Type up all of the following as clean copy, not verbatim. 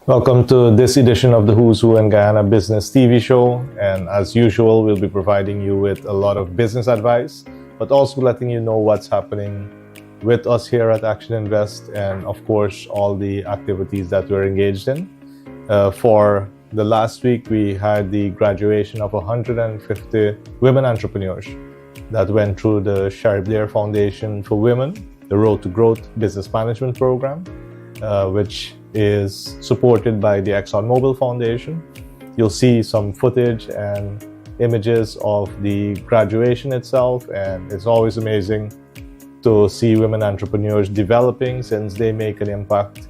Welcome to this edition of the Who's Who in Guyana Business TV Show. And as usual, we'll be providing you with a lot of business advice, but also letting you know what's happening with us here at Action Invest and, of course, all the activities that we're engaged in. For the last week, we had the graduation of 150 women entrepreneurs that went through the Sharp Blair Foundation for Women, the Road to Growth Business Management Program, which is supported by the ExxonMobil Foundation. You'll see some footage and images of the graduation itself, and it's always amazing to see women entrepreneurs developing since they make an impact,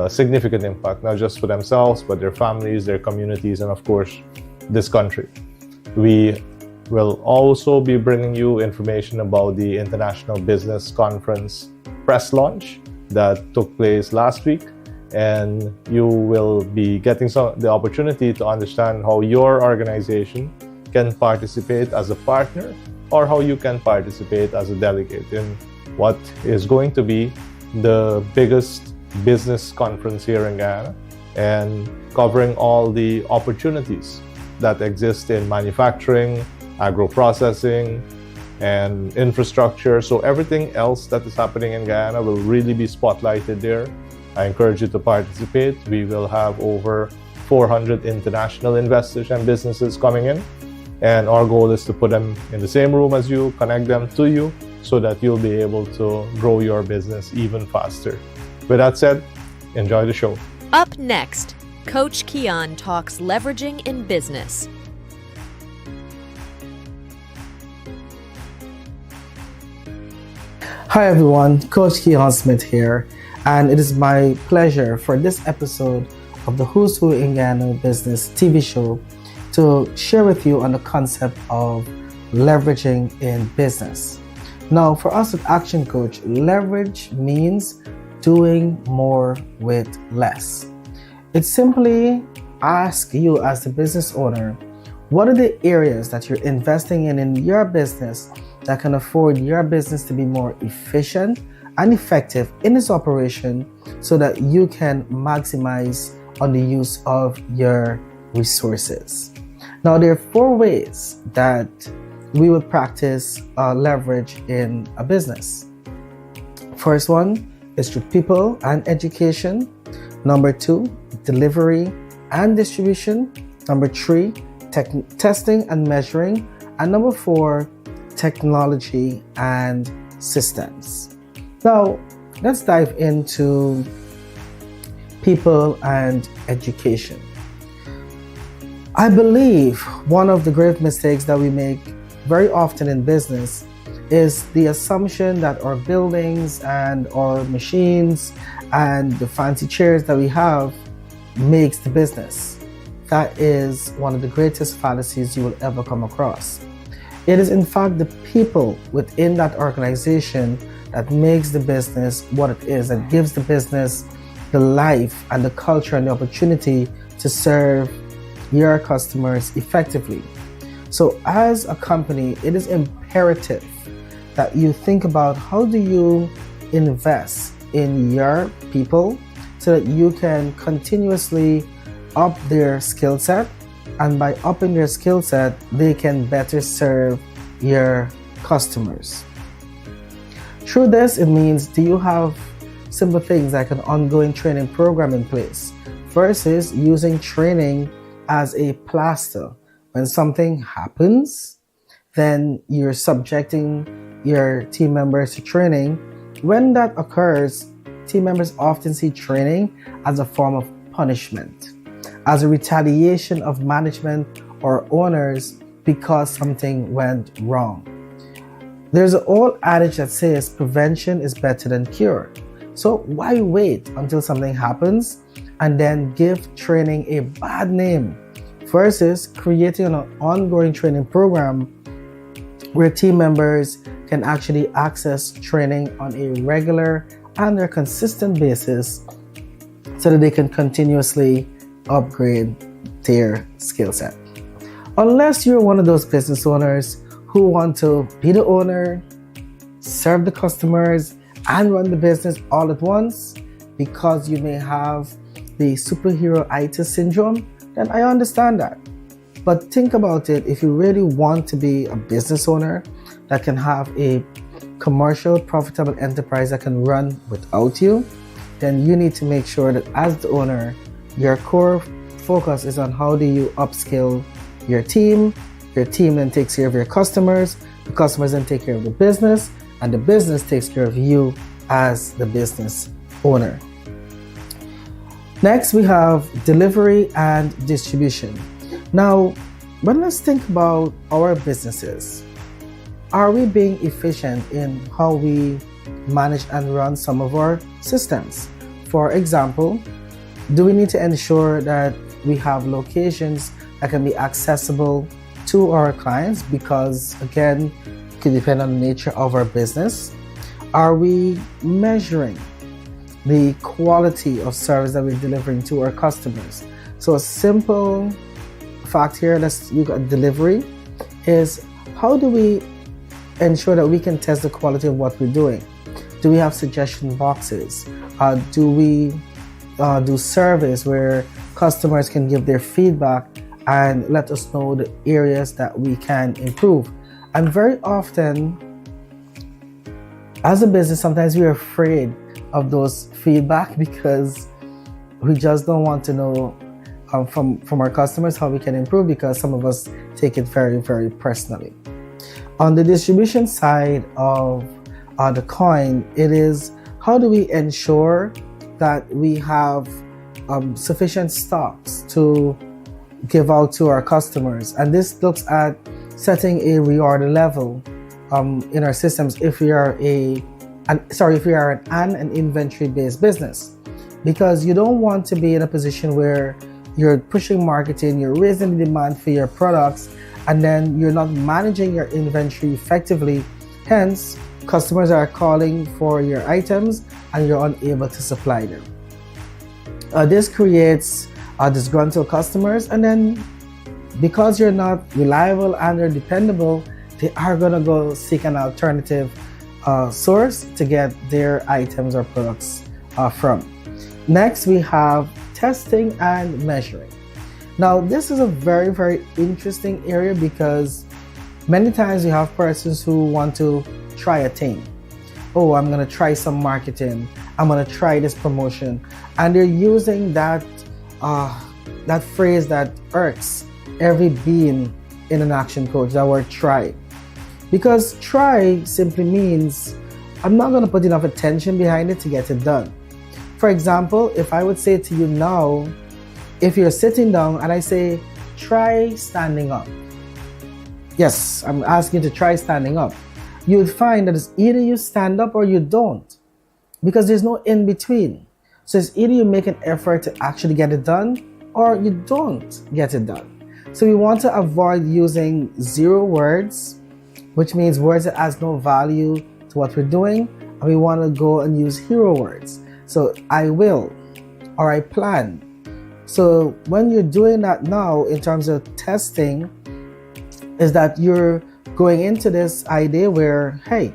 significant impact, not just for themselves, but their families, their communities, and of course, this country. We will also be bringing you information about the International Business Conference press launch that took place last week, and you will be getting the opportunity to understand how your organization can participate as a partner or how you can participate as a delegate in what is going to be the biggest business conference here in Guyana, and covering all the opportunities that exist in manufacturing, agro-processing, and infrastructure. So everything else that is happening in Guyana will really be spotlighted there. I encourage you to participate. We will have over 400 international investors and businesses coming in, and our goal is to put them in the same room as you, connect them to you, so that you'll be able to grow your business even faster. With that said, enjoy the show. Up next, Coach Keon talks leveraging in business. Hi everyone, Coach Keon Smith here, and it is my pleasure for this episode of the Who's Who in Guyana Business TV Show to share with you on the concept of leveraging in business. Now, for us at Action Coach, leverage means doing more with less. It simply asks you as the business owner, what are the areas that you're investing in your business that can afford your business to be more efficient and effective in its operation so that you can maximize on the use of your resources. Now, there are 4 ways that we would practice leverage in a business. First one is through people and education. Number 2, delivery and distribution. Number 3, testing and measuring. And number 4, technology and systems. Now, let's dive into people and education. I believe one of the grave mistakes that we make very often in business is the assumption that our buildings and our machines and the fancy chairs that we have makes the business. That is one of the greatest fallacies you will ever come across. It is in fact the people within that organization that makes the business what it is, that gives the business the life and the culture and the opportunity to serve your customers effectively. So as a company, it is imperative that you think about how do you invest in your people so that you can continuously up their skill set, and by upping their skill set, they can better serve your customers. Through this, it means, do you have simple things like an ongoing training program in place versus using training as a plaster? When something happens, then you're subjecting your team members to training. When that occurs, team members often see training as a form of punishment, as a retaliation of management or owners because something went wrong. There's an old adage that says prevention is better than cure. So why wait until something happens and then give training a bad name versus creating an ongoing training program where team members can actually access training on a regular and a consistent basis so that they can continuously upgrade their skill set. Unless you're one of those business owners who want to be the owner, serve the customers, and run the business all at once, because you may have the superhero-itis syndrome, then I understand that. But think about it, if you really want to be a business owner that can have a commercial, profitable enterprise that can run without you, then you need to make sure that as the owner, your core focus is on how do you upskill your team then takes care of your customers, the customers then take care of the business, and the business takes care of you as the business owner. Next, we have delivery and distribution. Now, let's think about our businesses. Are we being efficient in how we manage and run some of our systems? For example, do we need to ensure that we have locations that can be accessible to our clients? Because again, it could depend on the nature of our business. Are we measuring the quality of service that we're delivering to our customers? So a simple fact here, let's look at delivery, is how do we ensure that we can test the quality of what we're doing? Do we have suggestion boxes? Do we do surveys where customers can give their feedback and let us know the areas that we can improve? And very often, as a business, sometimes we're afraid of those feedback because we just don't want to know from our customers how we can improve, because some of us take it very, very personally. On the distribution side of the coin, it is how do we ensure that we have sufficient stocks to give out to our customers. And this looks at setting a reorder level in our systems if we are an inventory-based business, because you don't want to be in a position where you're pushing marketing, you're raising the demand for your products, and then you're not managing your inventory effectively. Hence, customers are calling for your items and you're unable to supply them. This creates disgruntled customers, and then because you're not reliable and they're dependable, they are going to go seek an alternative source to get their items or products from. Next, we have testing and measuring. Now, this is a very, very interesting area because many times we have persons who want to try a thing. Oh, I'm going to try some marketing. I'm going to try this promotion. And they're using that phrase that irks every being in an action coach, that word try. Because try simply means I'm not going to put enough attention behind it to get it done. For example, if I would say to you now, if you're sitting down and I say, try standing up. Yes, I'm asking you to try standing up. You would find that it's either you stand up or you don't, because there's no in between. So it's either you make an effort to actually get it done or you don't get it done. So we want to avoid using 0 words, which means words that has no value to what we're doing. And we want to go and use hero words. So I will, or I plan. So when you're doing that now in terms of testing, is that you're going into this idea where, hey,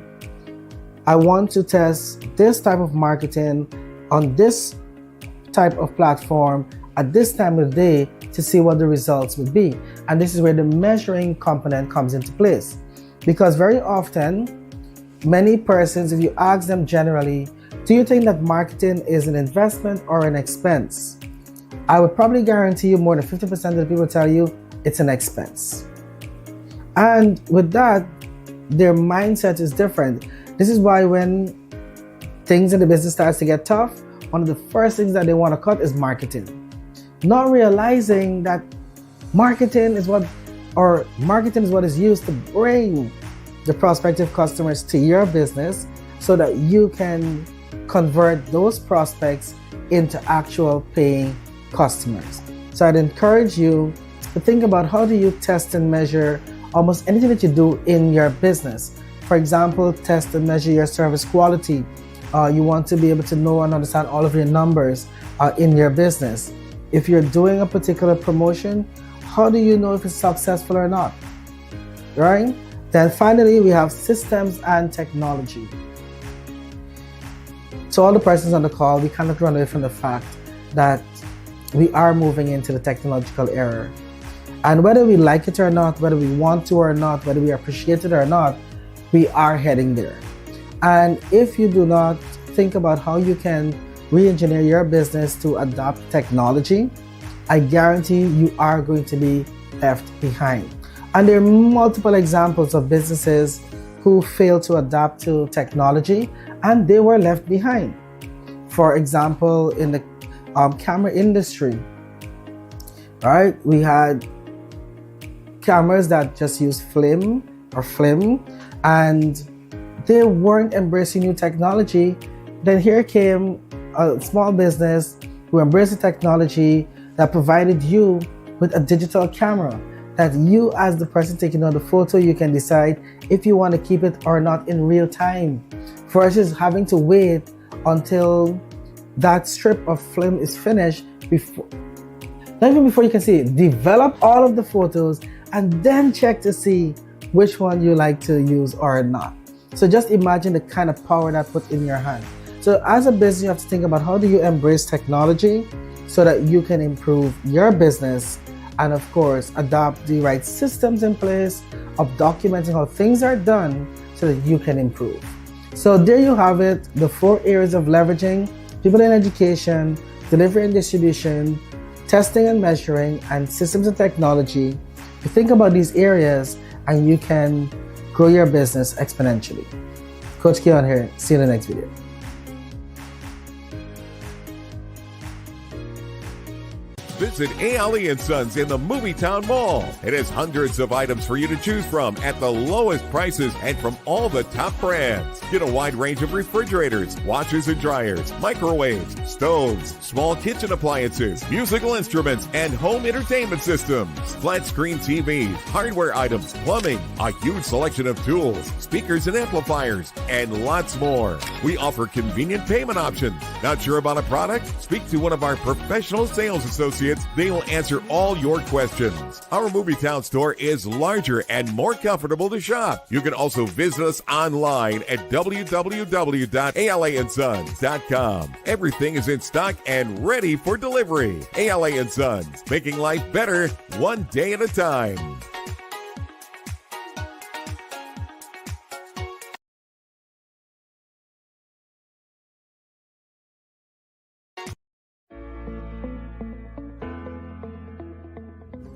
I want to test this type of marketing on this type of platform at this time of the day to see what the results would be. And this is where the measuring component comes into place. Because very often, many persons, if you ask them generally, do you think that marketing is an investment or an expense? I would probably guarantee you more than 50% of the people tell you it's an expense. And with that, their mindset is different. This is why when things in the business starts to get tough, one of the first things that they want to cut is marketing. Not realizing that marketing is what is used to bring the prospective customers to your business so that you can convert those prospects into actual paying customers. So I'd encourage you to think about how do you test and measure almost anything that you do in your business. For example, test and measure your service quality. You want to be able to know and understand all of your numbers in your business. If you're doing a particular promotion, how do you know if it's successful or not? Right? Then finally, we have systems and technology. So all the persons on the call, we cannot run away from the fact that we are moving into the technological era. And whether we like it or not, whether we want to or not, whether we appreciate it or not, we are heading there. And if you do not think about how you can re-engineer your business to adopt technology, I guarantee you are going to be left behind. And there are multiple examples of businesses who failed to adapt to technology and they were left behind. For example, in the camera industry, right? We had cameras that just use film, and they weren't embracing new technology. Then here came a small business who embraced the technology that provided you with a digital camera that you, as the person taking on the photo, you can decide if you want to keep it or not in real time, versus having to wait until that strip of film is finished not even before you can see it. Develop all of the photos and then check to see which one you like to use or not. So just imagine the kind of power that put in your hand. So as a business, you have to think about how do you embrace technology so that you can improve your business and of course adopt the right systems in place of documenting how things are done so that you can improve. So there you have it, the 4 areas of leveraging: people in education, delivery and distribution, testing and measuring, and systems and technology. You think about these areas and you can grow your business exponentially. Coach Keon here. See you in the next video. Visit Ale & Sons in the Movietown Mall. It has hundreds of items for you to choose from at the lowest prices and from all the top brands. Get a wide range of refrigerators, washers and dryers, microwaves, stoves, small kitchen appliances, musical instruments, and home entertainment systems. Flat screen TVs, hardware items, plumbing, a huge selection of tools, speakers and amplifiers, and lots more. We offer convenient payment options. Not sure about a product? Speak to one of our professional sales associates. They will answer all your questions. Our Movietown store is larger and more comfortable to shop. You can also visit us online at www.aleandsons.com. Everything is in stock and ready for delivery. Ale & Sons, making life better one day at a time.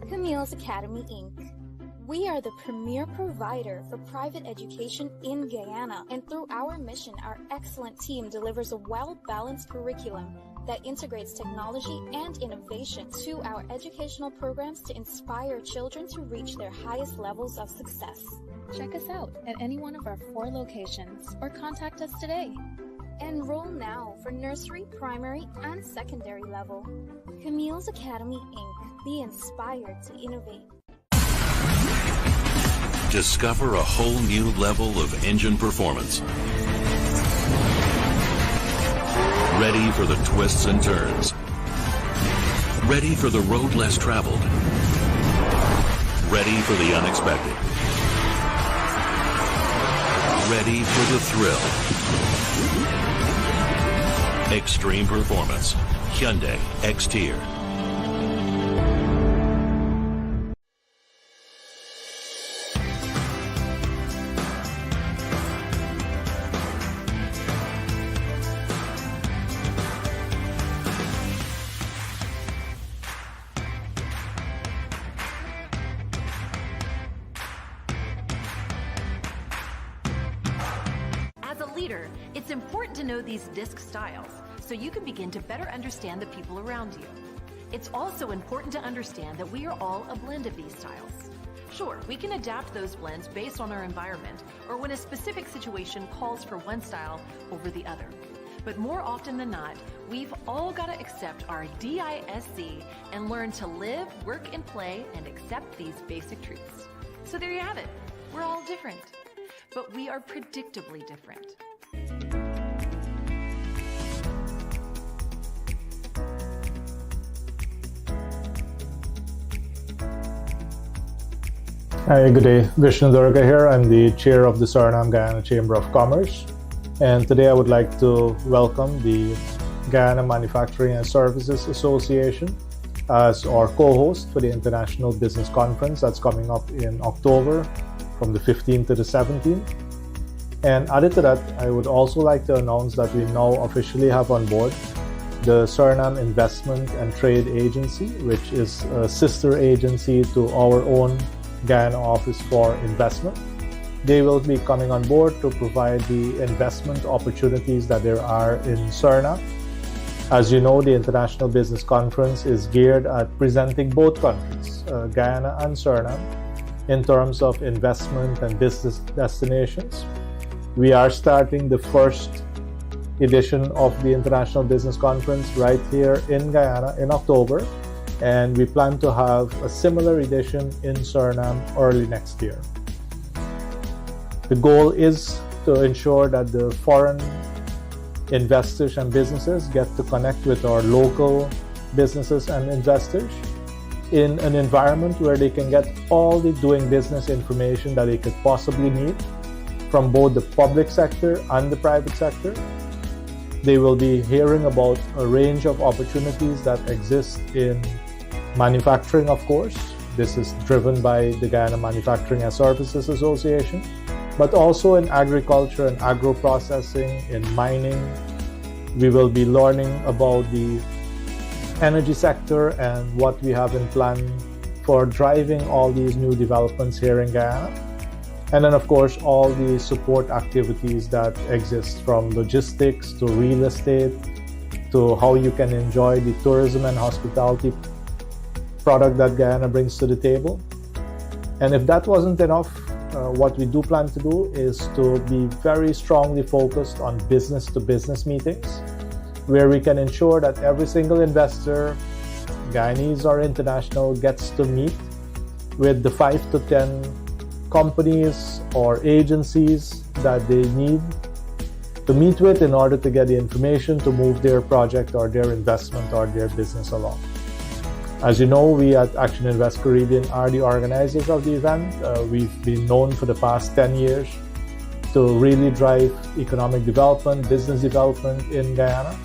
Camille's Academy, Inc. We are the premier provider for private education in Guyana, and through our mission, our excellent team delivers a well-balanced curriculum that integrates technology and innovation to our educational programs to inspire children to reach their highest levels of success. Check us out at any one of our 4 locations or contact us today. Enroll now for nursery, primary, and secondary level. Camille's Academy, Inc. Be inspired to innovate. Discover a whole new level of engine performance. Ready for the twists and turns. Ready for the road less traveled. Ready for the unexpected. Ready for the thrill. Extreme performance. Hyundai X-Tier. As a leader, it's important to know these disc styles so you can begin to better understand the people around you. It's also important to understand that we are all a blend of these styles. Sure, we can adapt those blends based on our environment or when a specific situation calls for one style over the other. But more often than not, we've all got to accept our DISC and learn to live, work, and play and accept these basic truths. So there you have it. We're all different, but we are predictably different. Hi, good day. Doerga here. I'm the chair of the Suriname Guyana Chamber of Commerce. And today I would like to welcome the Guyana Manufacturing and Services Association as our co-host for the International Business Conference that's coming up in October from the 15th to the 17th. And added to that, I would also like to announce that we now officially have on board the Suriname Investment and Trade Agency, which is a sister agency to our own Guyana Office for Investment. They will be coming on board to provide the investment opportunities that there are in Suriname. As you know, the International Business Conference is geared at presenting both countries, Guyana and Suriname, in terms of investment and business destinations. We are starting the first edition of the International Business Conference right here in Guyana in October, and we plan to have a similar edition in Suriname early next year. The goal is to ensure that the foreign investors and businesses get to connect with our local businesses and investors in an environment where they can get all the doing business information that they could possibly need from both the public sector and the private sector. They will be hearing about a range of opportunities that exist in manufacturing, of course. This is driven by the Guyana Manufacturing and Services Association, but also in agriculture and agro-processing, in mining. We will be learning about the energy sector and what we have in plan for driving all these new developments here in Guyana. And then, of course, all the support activities that exist, from logistics to real estate to how you can enjoy the tourism and hospitality product that Guyana brings to the table. And if that wasn't enough, what we do plan to do is to be very strongly focused on business-to-business meetings, where we can ensure that every single investor, Guyanese or international, gets to meet with the 5 to 10 companies or agencies that they need to meet with in order to get the information to move their project or their investment or their business along. As you know, we at Action Invest Caribbean are the organizers of the event. We've been known for the past 10 years to really drive economic development, business development in Guyana.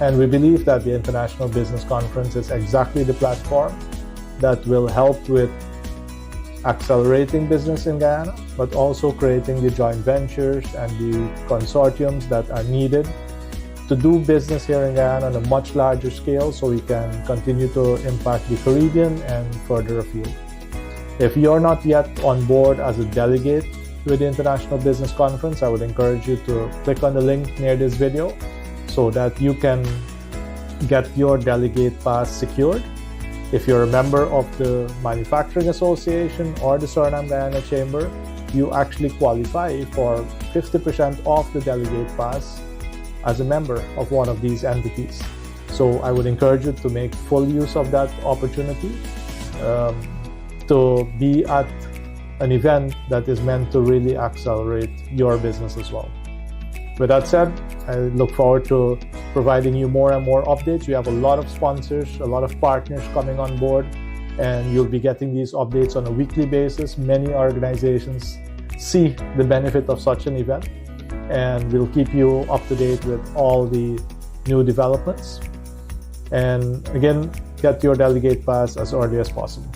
And we believe that the International Business Conference is exactly the platform that will help with accelerating business in Guyana, but also creating the joint ventures and the consortiums that are needed to do business here in Guyana on a much larger scale, so we can continue to impact the Caribbean and further afield. If you're not yet on board as a delegate with the International Business Conference, I would encourage you to click on the link near this video so that you can get your delegate pass secured. If you're a member of the Manufacturing Association or the Suriname Guyana Chamber, you actually qualify for 50% off the delegate pass as a member of one of these entities. So I would encourage you to make full use of that opportunity to be at an event that is meant to really accelerate your business as well. With that said, I look forward to providing you more and more updates. We have a lot of sponsors, a lot of partners coming on board, and you'll be getting these updates on a weekly basis. Many organizations see the benefit of such an event, and we'll keep you up to date with all the new developments. And again, get your delegate pass as early as possible.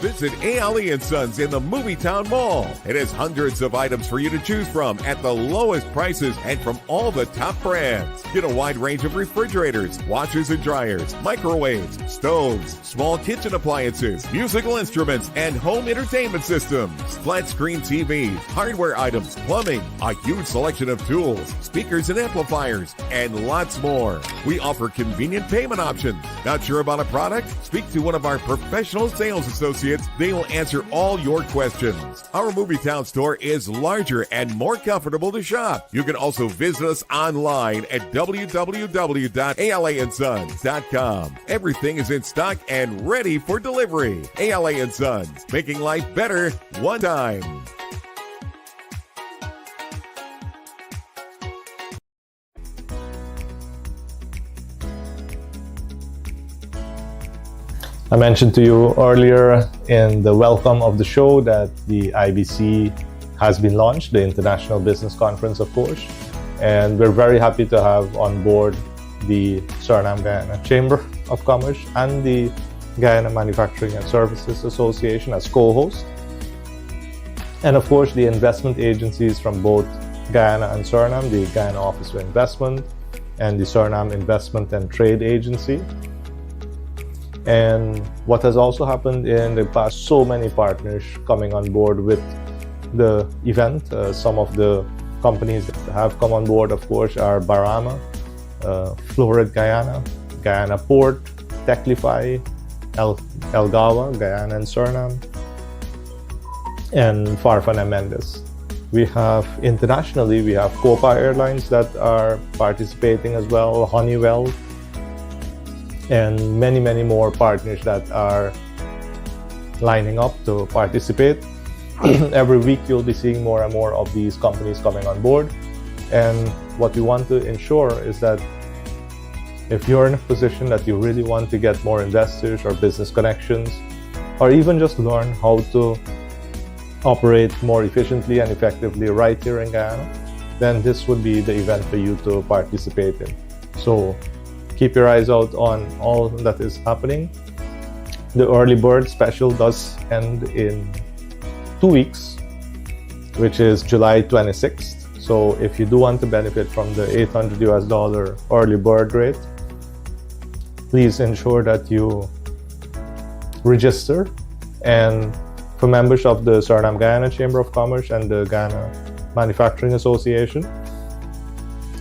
Visit Ali & Sons in the Movietown Mall. It has hundreds of items for you to choose from at the lowest prices and from all the top brands. Get a wide range of refrigerators, washers and dryers, microwaves, stoves, small kitchen appliances, musical instruments, and home entertainment systems. Flat screen TVs, hardware items, plumbing, a huge selection of tools, speakers and amplifiers, and lots more. We offer convenient payment options. Not sure about a product? Speak to one of our professional sales associates. They will answer all your questions. Our Movietown store is larger and more comfortable to shop. You can also visit us online at www.alansons.com. Everything is in stock and ready for delivery. ALA & Sons, making life better one time. I mentioned to you earlier in the welcome of the show that the IBC has been launched, the International Business Conference, of course. And we're very happy to have on board the Suriname Guyana Chamber of Commerce and the Guyana Manufacturing and Services Association as co-hosts. And of course, the investment agencies from both Guyana and Suriname, the Guyana Office of Investment and the Suriname Investment and Trade Agency. And what has also happened in the past, so many partners coming on board with the event. Some of the companies that have come on board, of course, are Barama, Florid Guyana, Guyana Port, Techlify, Elgawa, Guyana and Suriname, and Farfan and Mendes. We have internationally, we have Copa Airlines that are participating as well, Honeywell, and many, many more partners that are lining up to participate. Every week you'll be seeing more and more of these companies coming on board. And what we want to ensure is that if you're in a position that you really want to get more investors or business connections, or even just learn how to operate more efficiently and effectively right here in Guyana, then this would be the event for you to participate in. So keep your eyes out on all that is happening. The early bird special does end in 2 weeks, which is July 26th. So if you do want to benefit from the $800 early bird rate, please ensure that you register. And for members of the Suriname Guyana Chamber of Commerce and the Guyana Manufacturing Association,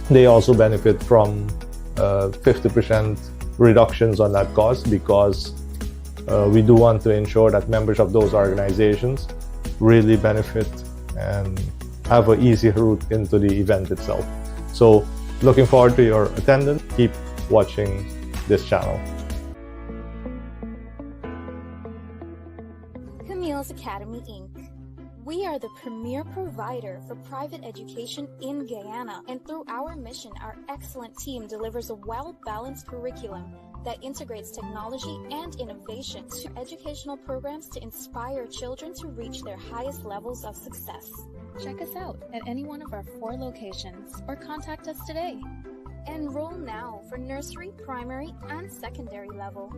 they also benefit from 50% reductions on that cost, because we do want to ensure that members of those organizations really benefit and have an easy route into the event itself. So looking forward to your attendance. Keep watching this channel. Camille's Academy, Inc. We are the premier provider for private education in Guyana, and through our mission, our excellent team delivers a well-balanced curriculum that integrates technology and innovation to educational programs to inspire children to reach their highest levels of success. Check us out at any one of our 4 locations or contact us today. Enroll now for nursery, primary, and secondary level.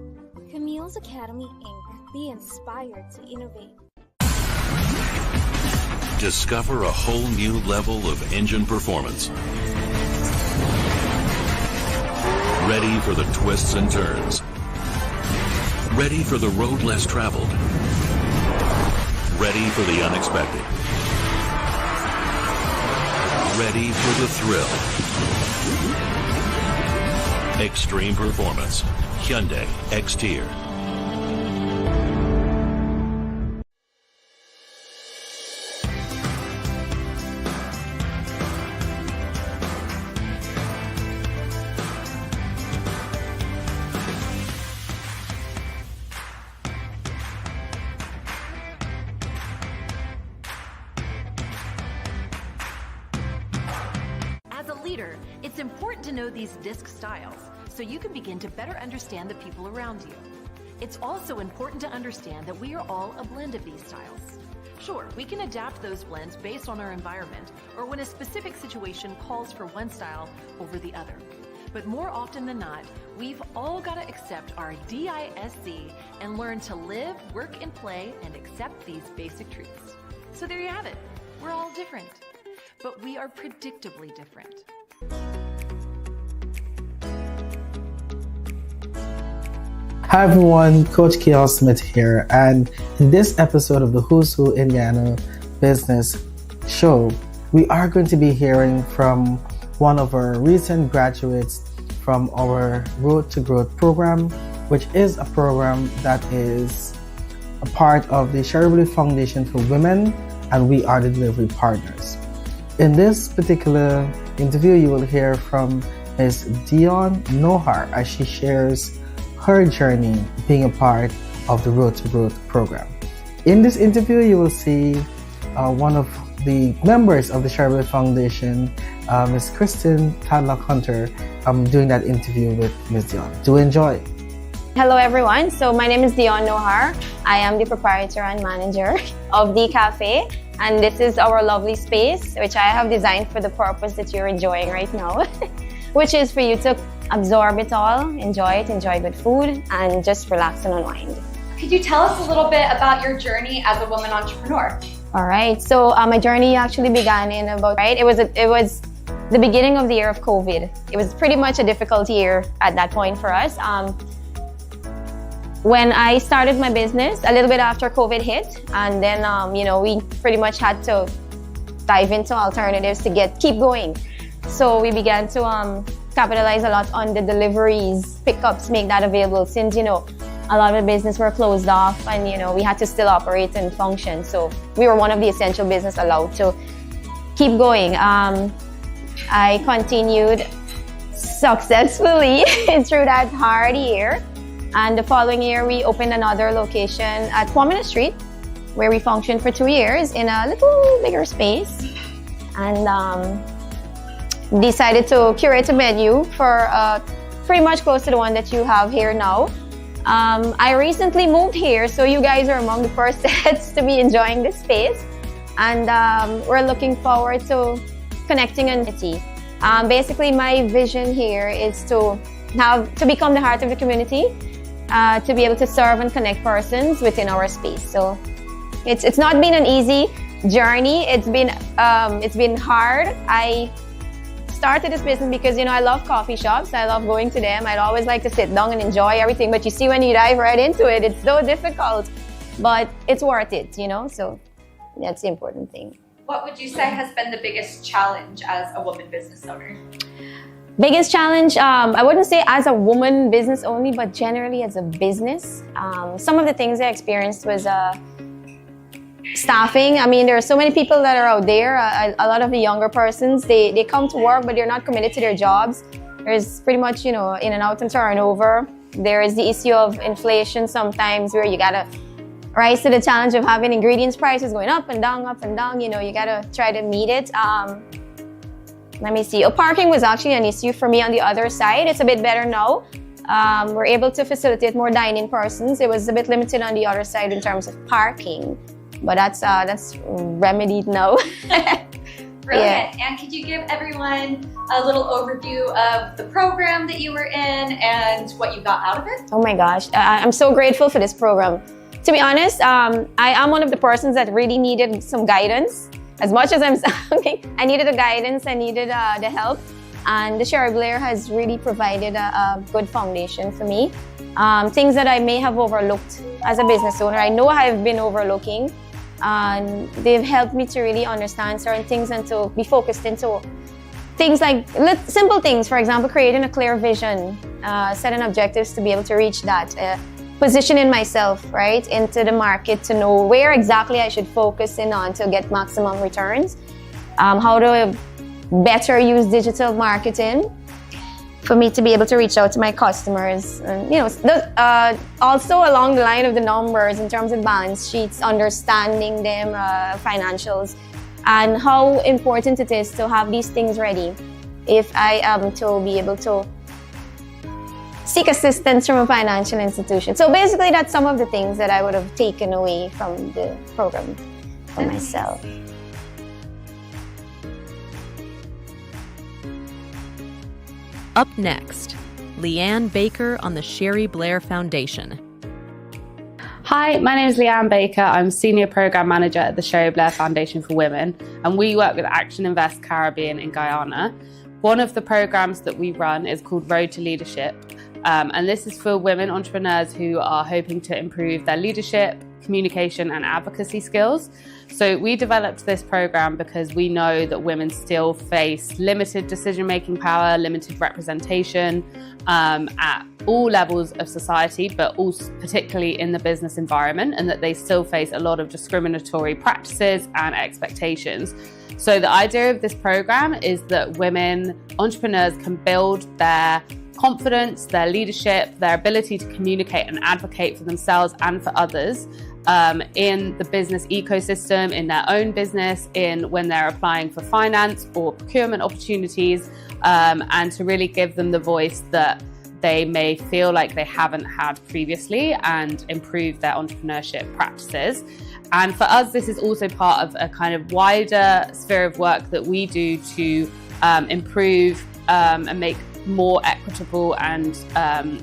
Camille's Academy, Inc. Be inspired to innovate. Discover a whole new level of engine performance. Ready for the twists and turns. Ready for the road less traveled. Ready for the unexpected. Ready for the thrill. Extreme performance. Hyundai X-Tier. As a leader, it's important to know these disc styles so you can begin to better understand the people around you. It's also important to understand that we are all a blend of these styles. Sure, we can adapt those blends based on our environment or when a specific situation calls for one style over the other. But more often than not, we've all got to accept our DISC and learn to live, work, and play and accept these basic truths. So there you have it. We're all different, but we are predictably different. Hi everyone, Coach Keon Smith here, and in this episode of the Who's Who in Guyana Business Show, we are going to be hearing from one of our recent graduates from our Road to Growth program, which is a program that is a part of the Charitable Foundation for Women, and we are the delivery partners. In this particular interview, you will hear from Ms. Dion Nohar as she shares her journey being a part of the Road to Growth program. In this interview, you will see one of the members of the Charitable Foundation, Ms. Kristen Tadlock-Hunter, doing that interview with Ms. Dion. Do enjoy. Hello everyone, so my name is Dion Nohar. I am the proprietor and manager of the cafe, And this is our lovely space, which I have designed for the purpose that you're enjoying right now, which is for you to absorb it all, enjoy it with food, and just relax and unwind. Could you tell us a little bit about your journey as a woman entrepreneur? All right, so my journey actually began in about, it was the beginning of the year of COVID. It was pretty much a difficult year at that point for us. When I started my business, a little bit after COVID hit, and then we pretty much had to dive into alternatives to keep going. So we began to capitalize a lot on the deliveries, pickups, make that available, since a lot of the business were closed off, and we had to still operate and function. So we were one of the essential business allowed to keep going. I continued successfully through that hard year. And the following year, we opened another location at Kwamina Street, where we functioned for 2 years in a little bigger space, and decided to curate a menu for pretty much close to the one that you have here now. I recently moved here, so you guys are among the first sets to be enjoying this space, and we're looking forward to connecting and basically my vision here is to become the heart of the community. To be able to serve and connect persons within our space. So it's not been an easy journey. It's been hard. I started this business because I love coffee shops. I love going to them. I'd always like to sit down and enjoy everything. But you see, when you dive right into it, it's so difficult. But it's worth it, So that's the important thing. What would you say has been the biggest challenge as a woman business owner? Biggest challenge, I wouldn't say as a woman business only, but generally as a business. Some of the things I experienced was staffing. I mean, there are so many people that are out there. A lot of the younger persons, they come to work, but they're not committed to their jobs. There's pretty much, in and out and turnover. There is the issue of inflation sometimes, where you gotta rise to the challenge of having ingredients prices going up and down. You gotta try to meet it. Let me see. Parking was actually an issue for me on the other side. It's a bit better now. We're able to facilitate more dine-in persons. It was a bit limited on the other side in terms of parking, but that's remedied now. Brilliant. Yeah. And could you give everyone a little overview of the program that you were in and what you got out of it? Oh my gosh, I'm so grateful for this program. To be honest, I am one of the persons that really needed some guidance. As much as I'm sounding, I needed the guidance, I needed the help, and the Sherry Blair has really provided a good foundation for me. Things that I may have overlooked as a business owner, I know I've been overlooking, and they've helped me to really understand certain things and to be focused into things like simple things. For example, creating a clear vision, setting objectives to be able to reach that. Positioning myself into the market to know where exactly I should focus in on to get maximum returns. How to better use digital marketing for me to be able to reach out to my customers. And, also along the line of the numbers in terms of balance sheets, understanding them, financials, and how important it is to have these things ready if I am to be able to seek assistance from a financial institution. So basically, that's some of the things that I would have taken away from the program for myself. Up next, Leanne Baker on the Sherry Blair Foundation. Hi, my name is Leanne Baker. I'm Senior Program Manager at the Sherry Blair Foundation for Women, and we work with Action Invest Caribbean in Guyana. One of the programs that we run is called Road to Leadership. And this is for women entrepreneurs who are hoping to improve their leadership, communication and advocacy skills. So we developed this program because we know that women still face limited decision-making power, limited representation at all levels of society, but also particularly in the business environment, and that they still face a lot of discriminatory practices and expectations. So the idea of this program is that women entrepreneurs can build their confidence, their leadership, their ability to communicate and advocate for themselves and for others in the business ecosystem, in their own business, when they're applying for finance or procurement opportunities, and to really give them the voice that they may feel like they haven't had previously and improve their entrepreneurship practices. And for us, this is also part of a kind of wider sphere of work that we do to improve and make more equitable and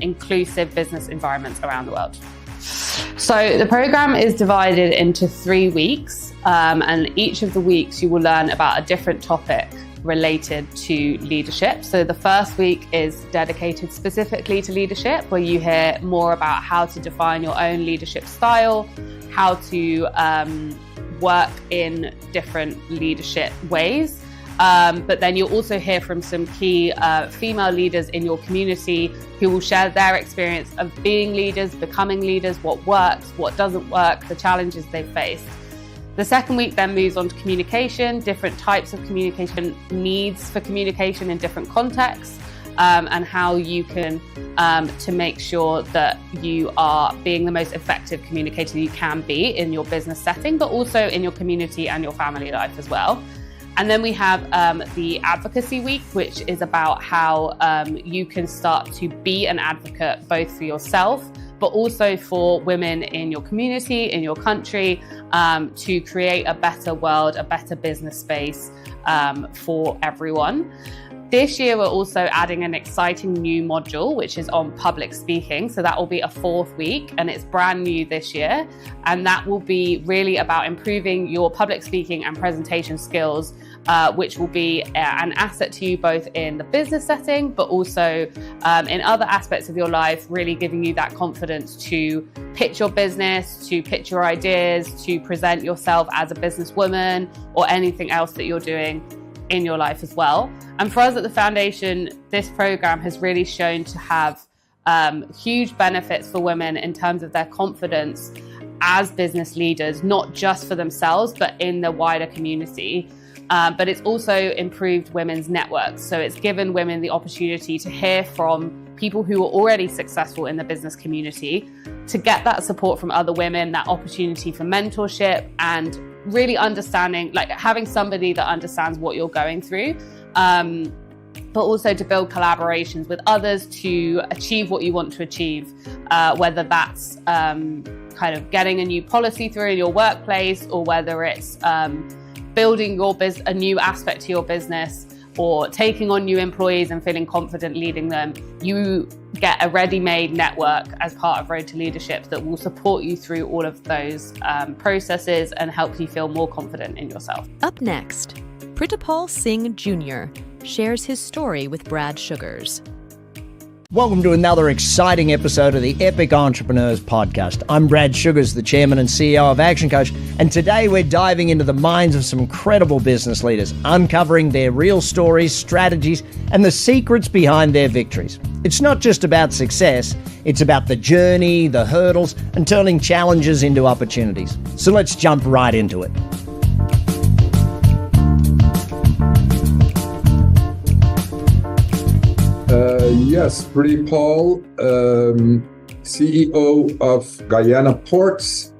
inclusive business environments around the world. So the program is divided into 3 weeks, and each of the weeks you will learn about a different topic related to leadership. So the first week is dedicated specifically to leadership, where you hear more about how to define your own leadership style, how to work in different leadership ways. But then you'll also hear from some key female leaders in your community who will share their experience of being leaders, becoming leaders, what works, what doesn't work, the challenges they faced. The second week then moves on to communication, different types of communication, needs for communication in different contexts, and how you can to make sure that you are being the most effective communicator you can be in your business setting, but also in your community and your family life as well. And then we have the advocacy week, which is about how you can start to be an advocate both for yourself, but also for women in your community, in your country, to create a better world, a better business space for everyone. This year, we're also adding an exciting new module, which is on public speaking. So that will be a 4th week, and it's brand new this year. And that will be really about improving your public speaking and presentation skills, which will be an asset to you both in the business setting, but also in other aspects of your life, really giving you that confidence to pitch your business, to pitch your ideas, to present yourself as a businesswoman or anything else that you're doing in your life as well. And for us at the foundation, this program has really shown to have huge benefits for women in terms of their confidence as business leaders, not just for themselves, but in the wider community. But it's also improved women's networks. So it's given women the opportunity to hear from people who are already successful in the business community, to get that support from other women, that opportunity for mentorship, and really understanding, like having somebody that understands what you're going through, but also to build collaborations with others to achieve what you want to achieve, whether that's kind of getting a new policy through in your workplace, or whether it's building a new aspect to your business, or taking on new employees and feeling confident leading them. You get a ready-made network as part of Road to Leadership that will support you through all of those processes and help you feel more confident in yourself. Up next, Pritapal Singh Jr. shares his story with Brad Sugars. Welcome to another exciting episode of the Epic Entrepreneurs Podcast. I'm Brad Sugars, the Chairman and CEO of ActionCOACH, and today we're diving into the minds of some incredible business leaders, uncovering their real stories, strategies, and the secrets behind their victories. It's not just about success, it's about the journey, the hurdles, and turning challenges into opportunities. So let's jump right into it. Yes, Pritapal, CEO of Guyana Ports.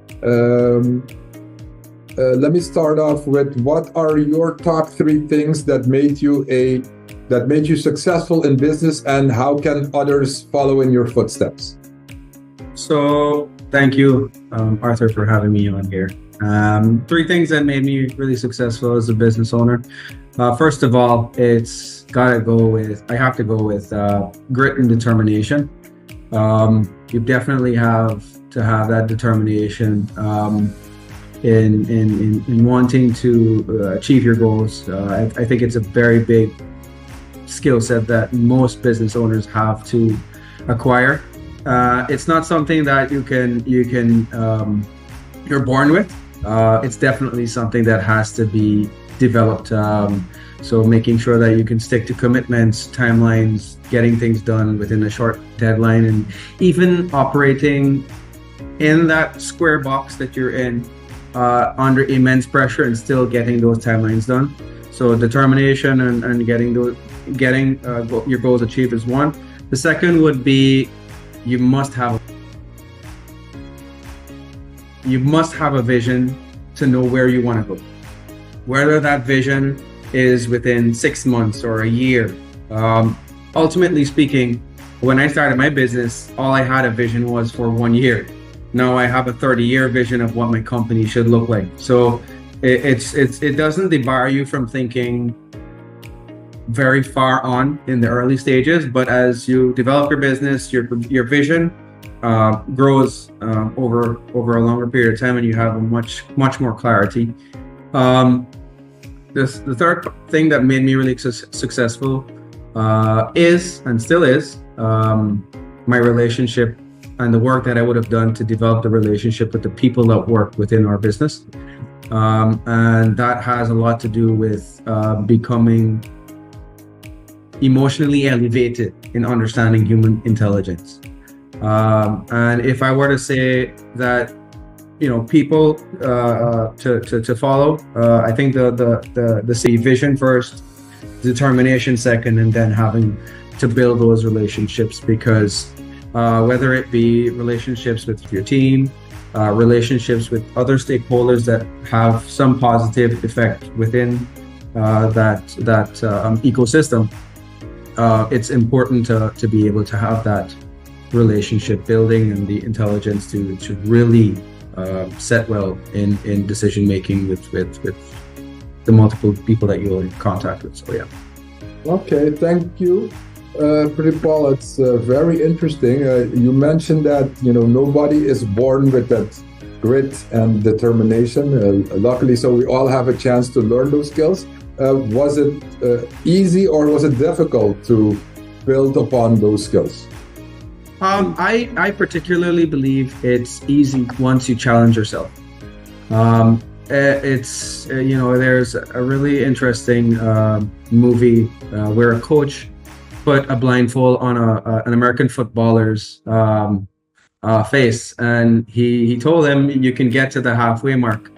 Let me start off with, what are your top 3 things that made you successful in business, and how can others follow in your footsteps? So, thank you, Arthur, for having me on here. 3 things that made me really successful as a business owner. First of all, I have to go with grit and determination. You definitely have to have that determination in wanting to achieve your goals. I think it's a very big skill set that most business owners have to acquire. It's not something that you're born with. It's definitely something that has to be developed. So making sure that you can stick to commitments, timelines, getting things done within a short deadline, and even operating in that square box that you're in under immense pressure and still getting those timelines done. So determination and getting your goals achieved is one. The second would be you must have a vision to know where you want to go. Whether that vision is within 6 months or a year. Ultimately speaking, when I started my business, all I had a vision was for 1 year. now I have a 30-year vision of what my company should look like. So it doesn't debar you from thinking very far on in the early stages, but as you develop your business, your vision grows over a longer period of time, and you have a much more clarity. The third thing that made me really successful is, and still is, my relationship and the work that I would have done to develop the relationship with the people that work within our business. And that has a lot to do with becoming emotionally elevated in understanding human intelligence. And if I were to say that, people to follow, I think the vision first, determination second, and then having to build those relationships, because whether it be relationships with your team, relationships with other stakeholders that have some positive effect within that ecosystem, it's important to be able to have that relationship building and the intelligence to really set well in decision making with the multiple people that you're in contact with. So yeah. Okay, thank you. Pretty Paul, it's very interesting. You mentioned that nobody is born with that grit and determination. Luckily, so we all have a chance to learn those skills. Was it easy or was it difficult to build upon those skills? I particularly believe it's easy once you challenge yourself. It's there's a really interesting movie where a coach put a blindfold on an American footballer's face, and he told him you can get to the halfway mark,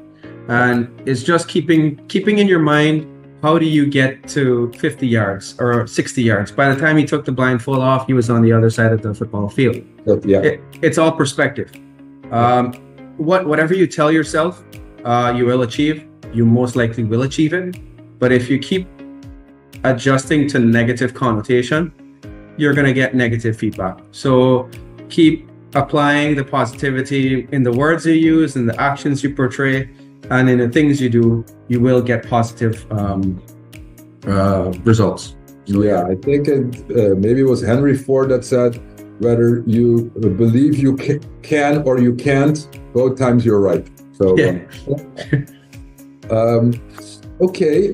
and it's just keeping in your mind, how do you get to 50 yards or 60 yards? By the time he took the blindfold off, he was on the other side of the football field. Yeah. It's all perspective. Whatever you tell yourself you will achieve, you most likely will achieve it. But if you keep adjusting to negative connotation, you're going to get negative feedback. So keep applying the positivity in the words you use, in the actions you portray, and in the things you do, you will get positive results. Yeah, I think maybe it was Henry Ford that said, whether you believe you can or you can't, both times you're right. So, yeah. Okay.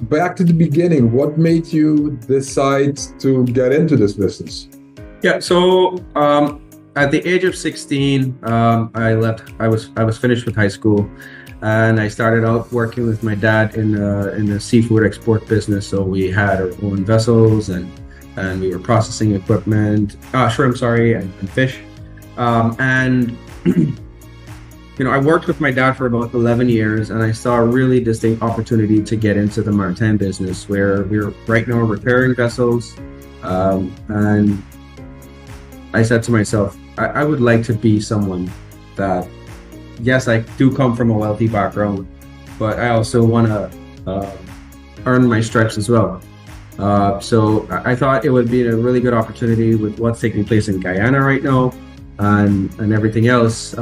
Back to the beginning. What made you decide to get into this business? Yeah. So at the age of 16, I left. I was finished with high school, and I started out working with my dad in the seafood export business. So we had our own vessels, and we were processing equipment, shrimp, and fish, and. I worked with my dad for about 11 years, and I saw a really distinct opportunity to get into the maritime business, where we're right now repairing vessels. And I said to myself, I would like to be someone that, yes, I do come from a wealthy background, but I also want to earn my stripes as well. So I thought it would be a really good opportunity with what's taking place in Guyana right now and everything else.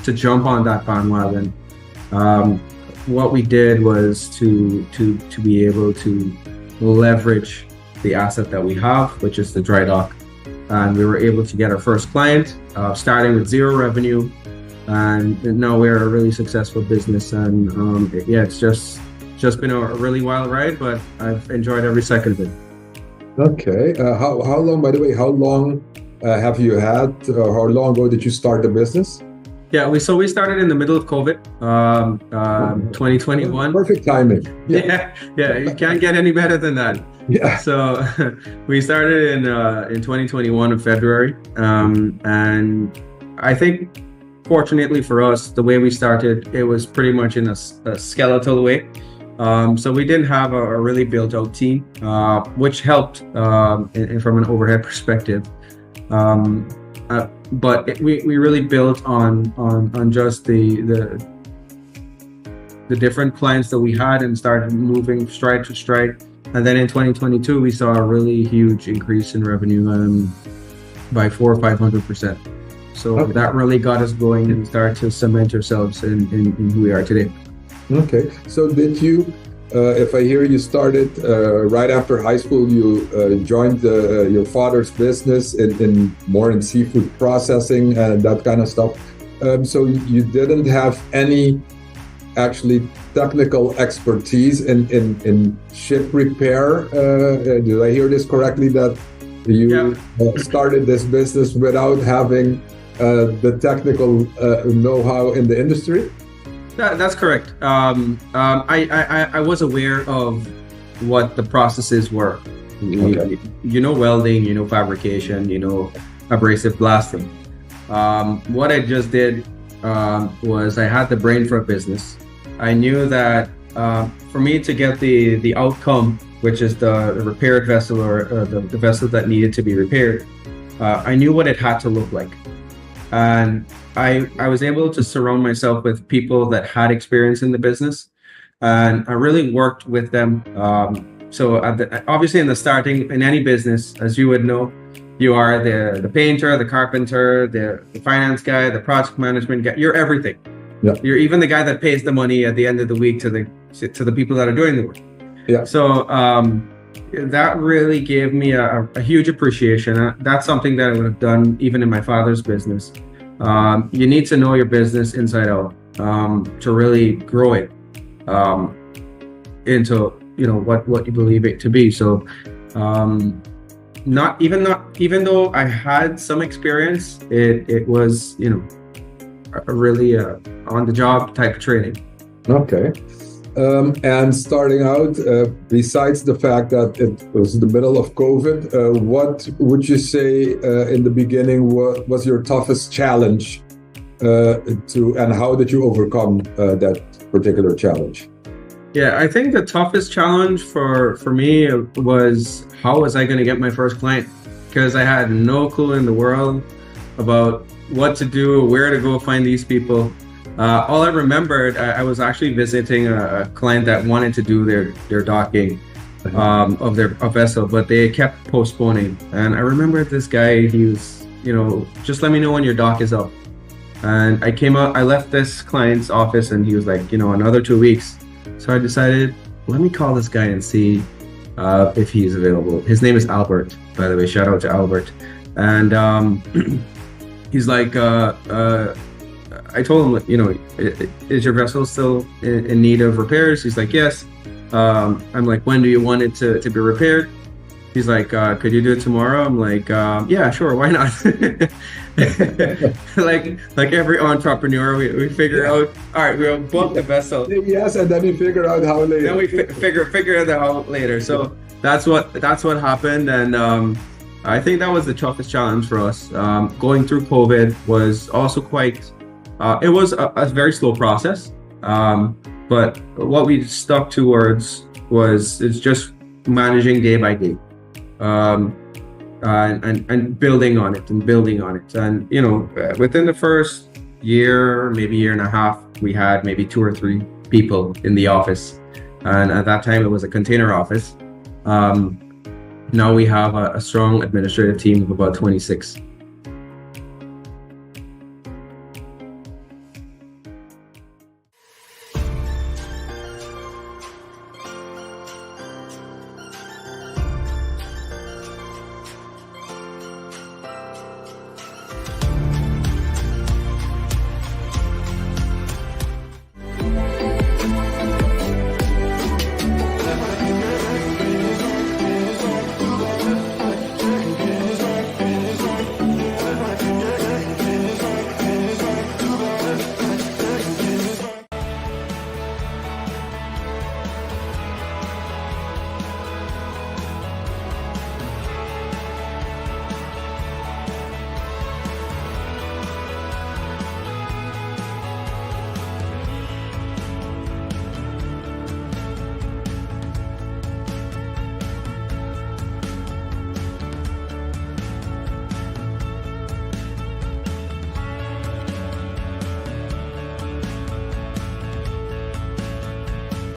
To jump on that bandwagon. What we did was to be able to leverage the asset that we have, which is the dry dock, and we were able to get our first client, starting with zero revenue, and now we're a really successful business. And it's just been a really wild ride, but I've enjoyed every second of it. Okay. How long? By the way, how long have you had? How long ago did you start the business? Yeah, we started in the middle of COVID, 2021. Perfect timing. Yeah, you can't get any better than that. Yeah. So we started in 2021 in February, and I think fortunately for us, the way we started, it was pretty much in a skeletal way. So we didn't have a really built out team, which helped from an overhead perspective. But we really built on just the different clients that we had and started moving stride to stride. And then in 2022, we saw a really huge increase in revenue by 400 or 500%. So that really got us going and started to cement ourselves in who we are today. Okay. So did you, if I hear you started right after high school, you joined your father's business in seafood processing and that kind of stuff. So you didn't have any actually technical expertise in ship repair. Did I hear this correctly, that you started this business without having the technical know-how in the industry? That's correct. I was aware of what the processes were. You know welding, you know fabrication, you know abrasive blasting. What I just did was I had the brain for a business. I knew that for me to get the outcome, which is the repaired vessel or the vessel that needed to be repaired, I knew what it had to look like. And I was able to surround myself with people that had experience in the business, and I really worked with them. So obviously in the starting, in any business, as you would know, you are the painter, the carpenter, the finance guy, the project management guy. You're everything. Yeah. You're even the guy that pays the money at the end of the week to the people that are doing the work. Yeah. So that really gave me a huge appreciation. That's something that I would have done even in my father's business. You need to know your business inside out to really grow it into what you believe it to be. So even though I had some experience, it was a really on the job type of training. Okay. And starting out, besides the fact that it was the middle of COVID, what would you say in the beginning was your toughest challenge and how did you overcome that particular challenge? Yeah, I think the toughest challenge for me was how was I going to get my first client? Because I had no clue in the world about what to do, where to go find these people. All I remembered, I was actually visiting a client that wanted to do their docking of their vessel, but they kept postponing. And I remember this guy, he was, just let me know when your dock is up. And I left this client's office and he was like, another 2 weeks. So I decided, let me call this guy and see if he's available. His name is Albert, by the way, shout out to Albert. And he's like, I told him, is your vessel still in need of repairs? He's like, yes. I'm like, when do you want it to be repaired? He's like, could you do it tomorrow? I'm like, yeah, sure, why not? like every entrepreneur, we figure out, all right, we'll book the vessel. Yes, and then we figure out how later. Then we figure it out later. So that's what happened, and I think that was the toughest challenge for us. Going through COVID was also quite. It was a very slow process, but what we stuck towards it's just managing day by day, and building on it. And within the first year, maybe year and a half, we had maybe 2 or 3 people in the office, and at that time it was a container office. Now we have a strong administrative team of about 26.